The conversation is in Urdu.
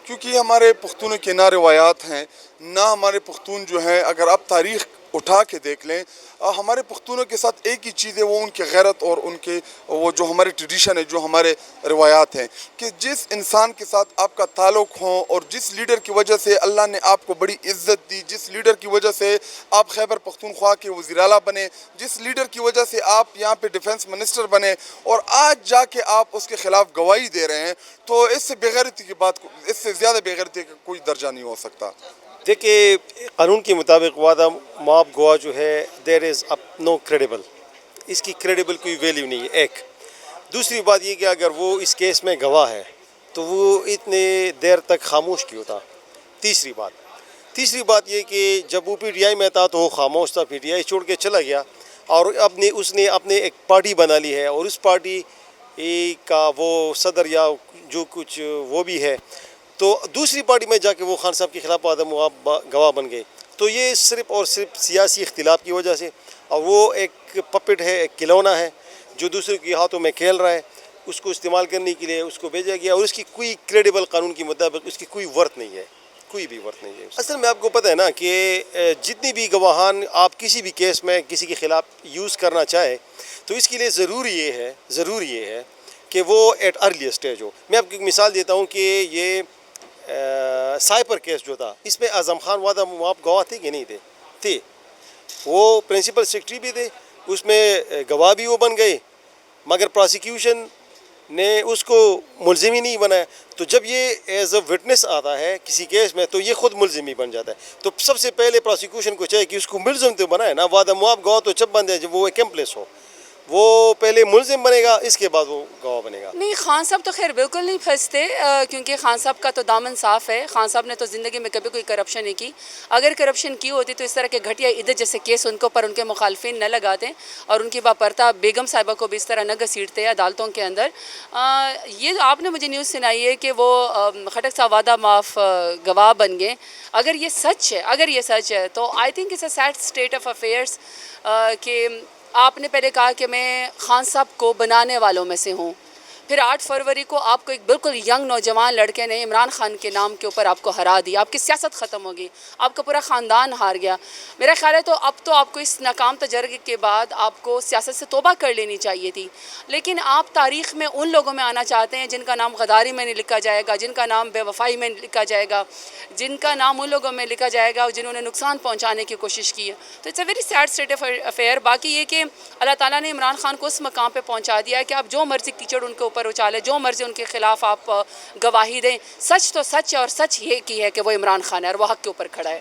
کیونکہ یہ ہمارے پختونوں کے نہ روایات ہیں نہ ہمارے پختون جو ہیں. اگر آپ تاریخ اٹھا کے دیکھ لیں ہمارے پختونوں کے ساتھ ایک ہی چیز ہے، وہ ان کے غیرت اور ان کے وہ جو ہمارے ٹریڈیشن ہے، جو ہمارے روایات ہیں، کہ جس انسان کے ساتھ آپ کا تعلق ہو اور جس لیڈر کی وجہ سے اللہ نے آپ کو بڑی عزت دی، جس لیڈر کی وجہ سے آپ خیبر پختونخوا کے وزیر اعلیٰ بنے، جس لیڈر کی وجہ سے آپ یہاں پہ ڈیفنس منسٹر بنے اور آج جا کے آپ اس کے خلاف گواہی دے رہے ہیں، تو اس سے بےغیرتی کی بات، اس سے زیادہ بےغیرتی کا کوئی درجہ نہیں ہو سکتا. دیکھیے، قانون کے مطابق وعدہ معاف گواہ جو ہے دیر از اب نو کریڈیبل، اس کی کریڈیبل کوئی ویلیو نہیں ہے. ایک دوسری بات یہ کہ اگر وہ اس کیس میں گواہ ہے تو وہ اتنے دیر تک خاموش کیوں تھا. تیسری بات یہ کہ جب وہ پی ٹی آئی میں تھا تو وہ خاموش تھا، پی ٹی آئی چھوڑ کے چلا گیا اور اس نے اپنے ایک پارٹی بنا لی ہے اور اس پارٹی کا وہ صدر یا جو کچھ وہ بھی ہے، تو دوسری پارٹی میں جا کے وہ خان صاحب کے خلاف وعدہ معاف گواہ بن گئے. تو یہ صرف اور صرف سیاسی اختلاف کی وجہ سے، اور وہ ایک پپٹ ہے، ایک کھلونا ہے جو دوسرے کے ہاتھوں میں کھیل رہا ہے، اس کو استعمال کرنے کے لیے اس کو بھیجا گیا اور اس کی کوئی کریڈیبل قانون کے مطابق اس کی کوئی ورتھ نہیں ہے، کوئی بھی ورتھ نہیں ہے. اصل میں آپ کو پتہ ہے نا کہ جتنی بھی گواہان آپ کسی بھی کیس میں کسی کے خلاف یوز کرنا چاہے تو اس کے لیے ضروری یہ ہے کہ وہ ایٹ ارلی اسٹیج ہو. میں آپ کو ایک مثال دیتا ہوں کہ یہ سائپر کیس جو تھا، اس میں اعظم خان وعدہ معاف گواہ تھے کہ نہیں تھے. وہ پرنسپل سیکرٹری بھی تھے، اس میں گواہ بھی وہ بن گئے، مگر پراسیکیوشن نے اس کو ملزم ہی نہیں بنایا. تو جب یہ ایز اے وٹنس آتا ہے کسی کیس میں تو یہ خود ملزم ہی بن جاتا ہے. تو سب سے پہلے پراسیکیوشن کو چاہیے کہ اس کو ملزم تو بنائے نا. وعدہ معاف گواہ تو جب بن جائے جب وہ ایکمپلیس ہو، وہ پہلے ملزم بنے گا، اس کے بعد وہ گواہ بنے گا. نہیں، خان صاحب تو خیر بالکل نہیں پھنستے، کیونکہ خان صاحب کا تو دامن صاف ہے. خان صاحب نے تو زندگی میں کبھی کوئی کرپشن نہیں کی. اگر کرپشن کی ہوتی تو اس طرح کے گھٹیا عدت جیسے کیس ان کے اوپر ان کے مخالفین نہ لگاتے اور ان کی باپرتا بیگم صاحبہ کو بھی اس طرح نہ گھسیٹتے عدالتوں کے اندر. یہ آپ نے مجھے نیوز سنائی ہے کہ وہ خٹک صاحب وعدہ معاف گواہ بن گئے. اگر یہ سچ ہے تو I think it's a sad state of affairs کہ آپ نے پہلے کہا کہ میں خان صاحب کو بنانے والوں میں سے ہوں، پھر 8 فروری کو آپ کو ایک بالکل ینگ نوجوان لڑکے نے عمران خان کے نام کے اوپر آپ کو ہرا دیا. آپ کی سیاست ختم ہوگی، آپ کا پورا خاندان ہار گیا. میرا خیال ہے تو اب آپ کو اس ناکام تجربے کے بعد آپ کو سیاست سے توبہ کر لینی چاہیے تھی. لیکن آپ تاریخ میں ان لوگوں میں آنا چاہتے ہیں جن کا نام غداری میں نہیں لکھا جائے گا، جن کا نام بے وفائی میں لکھا جائے گا، جن کا نام ان لوگوں میں لکھا جائے گا جنہوں نے نقصان پہنچانے کی کوشش کی ہے. تو it's a very sad state of affair. باقی یہ کہ اللہ تعالیٰ نے عمران خان کو اس مقام پہ پہنچا دیا ہے کہ آپ جو مرضی کیچڑ ان کے اوپر اچالے، جو مرضی ان کے خلاف آپ گواہی دیں. سچ تو سچ ہے اور سچ یہ کی ہے کہ وہ عمران خان ہے اور وہ حق کے اوپر کھڑا ہے.